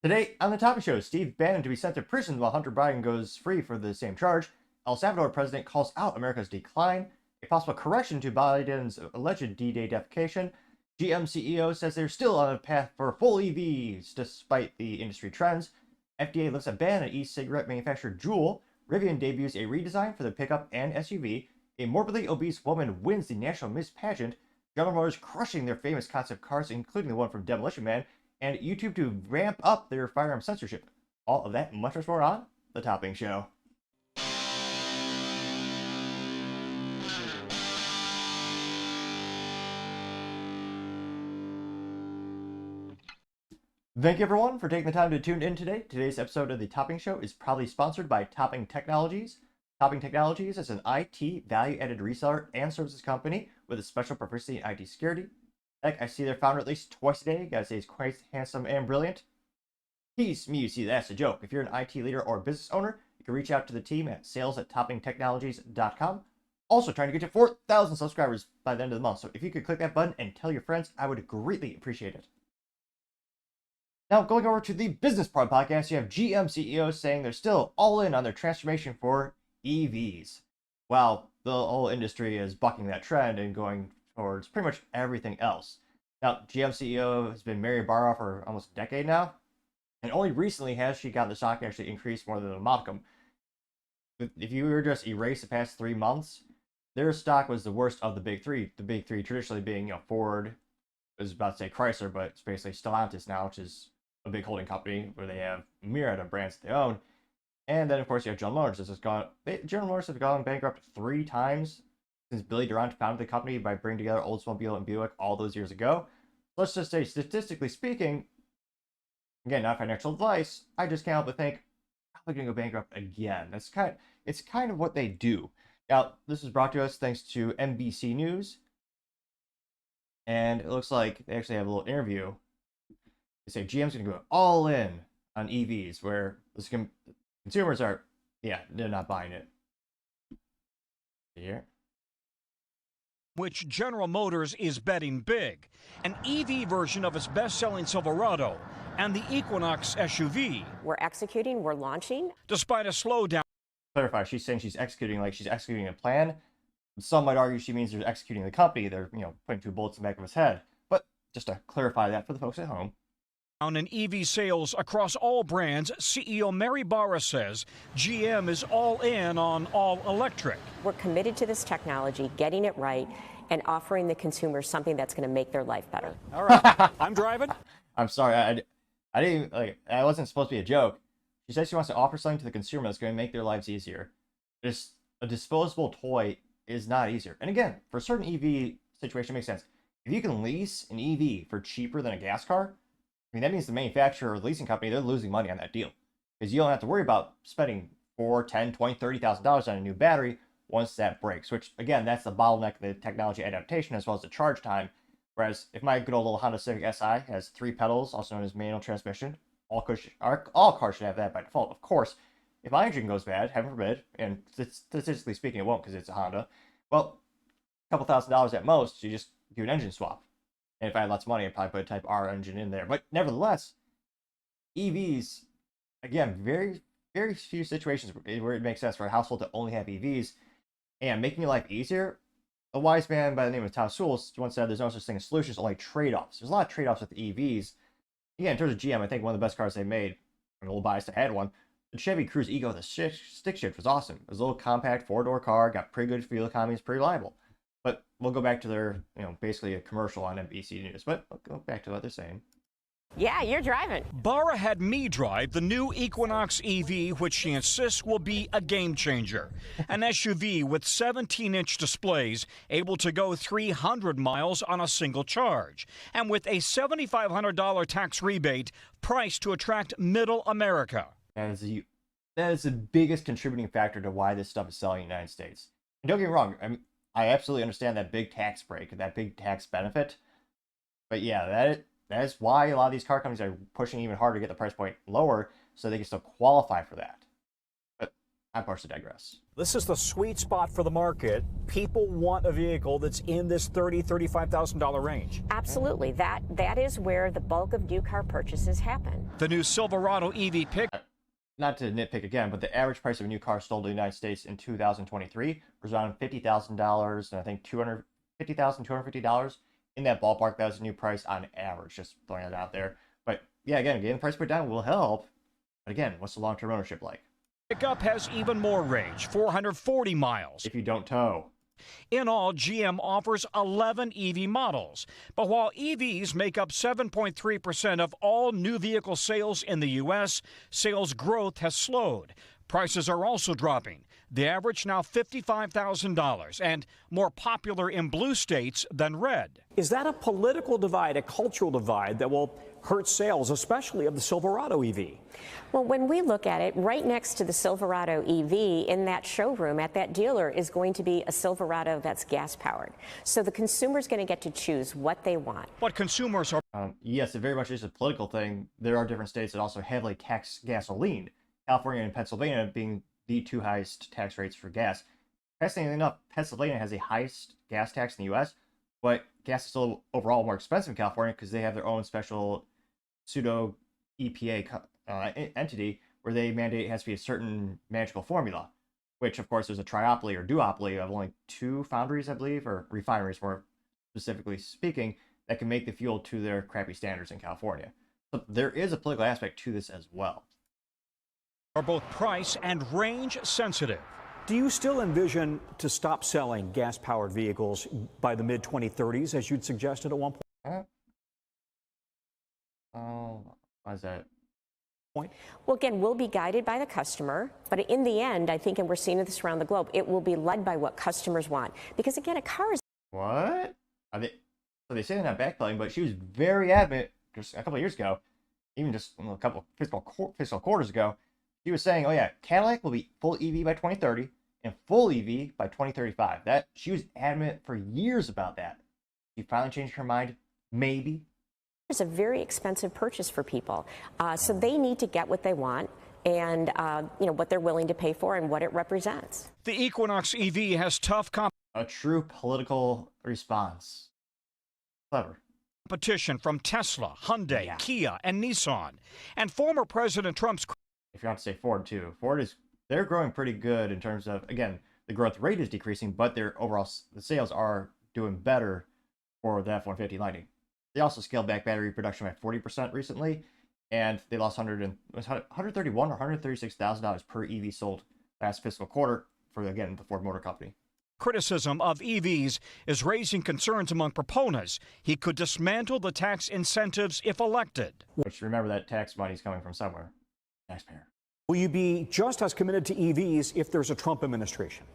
Today on the Topping Show, Steve Bannon to be sent to prison while Hunter Biden goes free for the same charge. El Salvador president calls out America's decline. A possible correction to Biden's alleged D-Day defecation. GM CEO says they're still on a path for full EVs despite the industry trends. FDA lifts a ban on e-cigarette manufacturer Juul. Rivian debuts a redesign for the pickup and SUV. A morbidly obese woman wins the National Miss Pageant. General Motors crushing their famous concept cars, including the one from Demolition Man. And YouTube to ramp up their firearm censorship. All of that and much more on The Topping Show. Thank you everyone for taking the time to tune in today. Today's episode of The Topping Show is proudly sponsored by Topping Technologies. Topping Technologies is an IT value-added reseller and services company with a special proficiency in IT security. Heck, I see their founder at least twice a day. Gotta say he's quite handsome and brilliant. He's me, you see, that's a joke. If you're an IT leader or business owner, you can reach out to the team at sales@toppingtechnologies.com. Also trying to get to 4,000 subscribers by the end of the month. So if you could click that button and tell your friends, I would greatly appreciate it. Now, going over to the business part of the podcast, you have GM CEOs saying they're still all in on their transformation for EVs. While the whole industry is bucking that trend and going towards pretty much everything else. Now, GM CEO has been Mary Barra for almost a decade now, and only recently has she gotten the stock actually increased more than a modicum. If you were just erase the past 3 months, their stock was the worst of the big three. The big three traditionally being, Ford, I was about to say Chrysler, but it's basically Stellantis now, which is a big holding company where they have a myriad of brands that they own. And then, of course, you have General Motors. General Motors have gone bankrupt 3 times since Billy Durant founded the company by bringing together Oldsmobile and Buick all those years ago. Let's just say, statistically speaking, again, not financial advice, I just can't help but think, probably going to go bankrupt again. It's kind of what they do. Now, this is brought to us thanks to NBC News. And it looks like they actually have a little interview. They say GM's going to go all in on EVs, where the consumers are, they're not buying it. Here. Which General Motors is betting big. An EV version of its best-selling Silverado and the Equinox SUV. We're executing, we're launching. Despite a slowdown. Clarify, she's saying she's executing like she's executing a plan. Some might argue she means they're executing the company. They're, putting 2 bullets in the back of his head. But just to clarify that for the folks at home. In EV sales across all brands, CEO Mary Barra says GM is all in on all electric. We're committed to this technology, getting it right, and offering the consumers something that's going to make their life better. All right, I'm driving. I'm sorry, I didn't I wasn't supposed to be a joke. She says she wants to offer something to the consumer that's going to make their lives easier. Just a disposable toy is not easier. And again, for a certain EV situation, it makes sense. If you can lease an EV for cheaper than a gas car, that means the manufacturer or the leasing company, they're losing money on that deal. Because you don't have to worry about spending $4, $10, $20, $30,000 on a new battery once that breaks. Which, again, that's the bottleneck of the technology adaptation as well as the charge time. Whereas if my good old little Honda Civic Si has 3 pedals, also known as manual transmission, all cars should have that by default. Of course, if my engine goes bad, heaven forbid, and statistically speaking it won't because it's a Honda, well, a couple $1,000s at most, you just do an engine swap. And if I had lots of money, I'd probably put a Type R engine in there. But nevertheless, EVs, again, very, very few situations where it makes sense for a household to only have EVs. And making your life easier, a wise man by the name of Tom Sewell once said there's no such thing as solutions, only trade-offs. There's a lot of trade-offs with EVs. Yeah, in terms of GM, I think one of the best cars they made, I'm a little biased, I had one. The Chevy Cruze Ego, the stick shift was awesome. It was a little compact 4-door car, got pretty good fuel economy, it's pretty reliable. But we'll go back to their, basically a commercial on NBC News. But we'll go back to what they're saying. Yeah, you're driving. Barra had me drive the new Equinox EV, which she insists will be a game changer. An SUV with 17-inch displays, able to go 300 miles on a single charge. And with a $7,500 tax rebate, priced to attract middle America. That is the biggest contributing factor to why this stuff is selling in the United States. And don't get me wrong, I absolutely understand that big tax break, that big tax benefit. But yeah, that is why a lot of these car companies are pushing even harder to get the price point lower so they can still qualify for that. But I partially digress. This is the sweet spot for the market. People want a vehicle that's in this $30,000, $35,000 range. Absolutely. That is where the bulk of new car purchases happen. The new Silverado EV pickup. Not to nitpick again, but the average price of a new car sold in the United States in 2023 was around $50,000, and I think $250,000, $250 in that ballpark. That was a new price on average, just throwing it out there. But yeah, again, getting the price put down will help. But again, what's the long-term ownership like? Pickup has even more range, 440 miles. If you don't tow. In all, GM offers 11 EV models. But while EVs make up 7.3% of all new vehicle sales in the U.S., sales growth has slowed. Prices are also dropping. The average now $55,000 and more popular in blue states than red. Is that a political divide, a cultural divide that will hurt sales, especially of the Silverado EV? Well, when we look at it, right next to the Silverado EV in that showroom at that dealer is going to be a Silverado that's gas-powered. So the consumer's going to get to choose what they want. But consumers are... Yes, it very much is a political thing. There are different states that also heavily tax gasoline. California and Pennsylvania being the two highest tax rates for gas. Fascinatingly enough, Pennsylvania has the highest gas tax in the U.S., but gas is still overall more expensive in California because they have their own special pseudo EPA entity where they mandate it has to be a certain magical formula, which of course is a triopoly or duopoly of only two foundries, I believe, or refineries more specifically speaking, that can make the fuel to their crappy standards in California. So there is a political aspect to this as well. Are both price and range sensitive. Do you still envision to stop selling gas-powered vehicles by the mid-2030s, as you'd suggested at one point? Why is that? Well, again, we'll be guided by the customer, but in the end, I think, and we're seeing this around the globe, it will be led by what customers want. Because again, a car is... What? So they say they're not backpedaling, but she was very adamant just a couple of years ago, even just a couple of fiscal quarters ago. She was saying, oh yeah, Cadillac will be full EV by 2030 and full EV by 2035. She was adamant for years about that. She finally changed her mind, maybe. It's a very expensive purchase for people. So they need to get what they want and what they're willing to pay for and what it represents. The Equinox EV has tough a true political response. Clever. competition from Tesla, Hyundai, Kia, and Nissan. And former President Trump's... If you want to say Ford too, they're growing pretty good in terms of, again, the growth rate is decreasing, but their overall the sales are doing better for the F-150 Lightning. They also scaled back battery production by 40% recently, and they lost $131,000 or $136,000 per EV sold last fiscal quarter for, again, the Ford Motor Company. Criticism of EVs is raising concerns among proponents. He could dismantle the tax incentives if elected. Which, remember, that tax money is coming from somewhere. Taxpayer. Will you be just as committed to EVs if there's a Trump administration?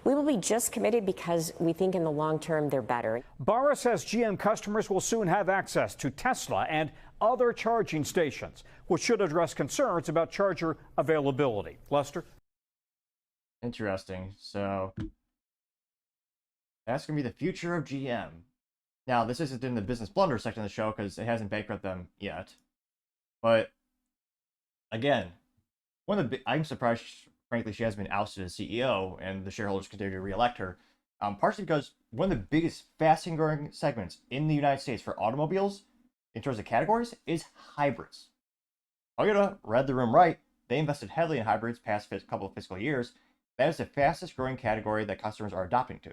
We will be just committed because we think in the long term they're better. Barra says GM customers will soon have access to Tesla and other charging stations, which should address concerns about charger availability. Lester? Interesting. So that's going to be the future of GM. Now, this isn't in the business blunder section of the show because it hasn't bankrupted them yet. But again, I'm surprised, frankly, she hasn't been ousted as CEO and the shareholders continue to re-elect her. Partially because one of the biggest, fastest growing segments in the United States for automobiles, in terms of categories, is hybrids. Toyota read the room right. They invested heavily in hybrids past couple of fiscal years. That is the fastest growing category that customers are adopting to.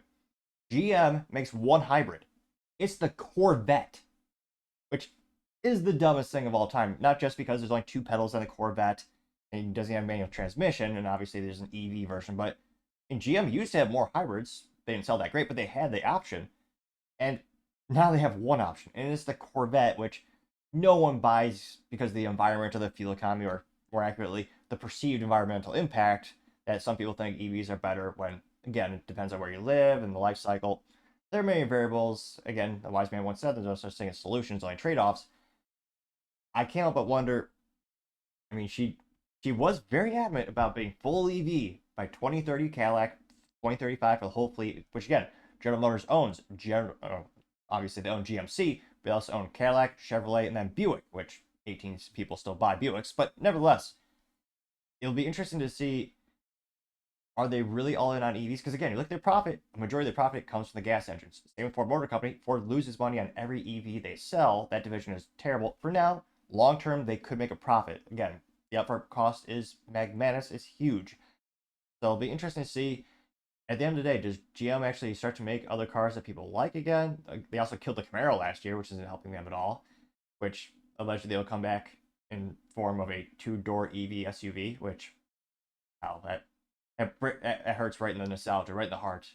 GM makes one hybrid. It's the Corvette, which is the dumbest thing of all time. Not just because there's only two pedals on the Corvette and it doesn't have manual transmission, and obviously there's an EV version, but in GM used to have more hybrids. They didn't sell that great, but they had the option. And now they have one option, and it's the Corvette, which no one buys because of the environment or the fuel economy, or more accurately, the perceived environmental impact that some people think EVs are better when, again, it depends on where you live and the life cycle. There are many variables. Again, the wise man once said there's no such thing as solutions, only trade-offs. I can't help but wonder, I mean, she was very adamant about being full EV by 2030 Cadillac, 2035 for the whole fleet, which again, General Motors owns. Obviously, they own GMC, but they also own Cadillac, Chevrolet, and then Buick, which 18 people still buy Buicks. But nevertheless, it'll be interesting to see are they really all in on EVs? Because again, you look at their profit, a majority of their profit comes from the gas engines. Same with Ford Motor Company. Ford loses money on every EV they sell. That division is terrible. For now, long term, they could make a profit. Again, the upfront cost is magnanimous, it's huge. So it'll be interesting to see. At the end of the day, does GM actually start to make other cars that people like again? They also killed the Camaro last year, which isn't helping them at all, which allegedly will come back in form of a two-door EV SUV, which, wow, that hurts right in the nostalgia, right in the heart.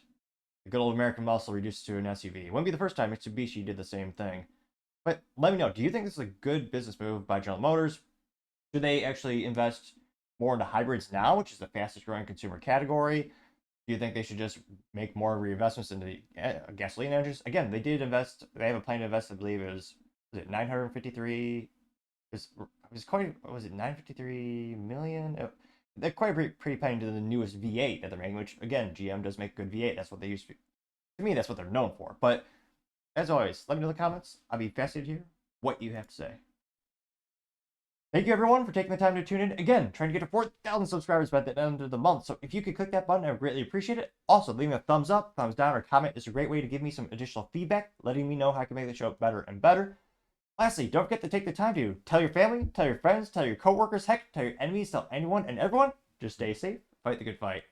The good old American muscle reduced to an SUV. It wouldn't be the first time Mitsubishi did the same thing. But let me know, do you think this is a good business move by General Motors? Should they actually invest more into hybrids now, which is the fastest growing consumer category? Do you think they should just make more reinvestments into the gasoline engines? Again, they did invest. They have a plan to invest. I believe was it 953? Was it 953 million? They're quite pretty penny into the newest V8 that they're making. Which again, GM does make good V8. That's what they used to. To me, that's what they're known for. But as always, let me know in the comments. I'll be fascinated to hear what you have to say. Thank you everyone for taking the time to tune in. Again, trying to get to 4,000 subscribers by the end of the month. So if you could click that button, I would greatly appreciate it. Also, leaving a thumbs up, thumbs down, or comment is a great way to give me some additional feedback, letting me know how I can make the show better and better. Lastly, don't forget to take the time to tell your family, tell your friends, tell your coworkers, heck, tell your enemies, tell anyone and everyone. Just stay safe, fight the good fight.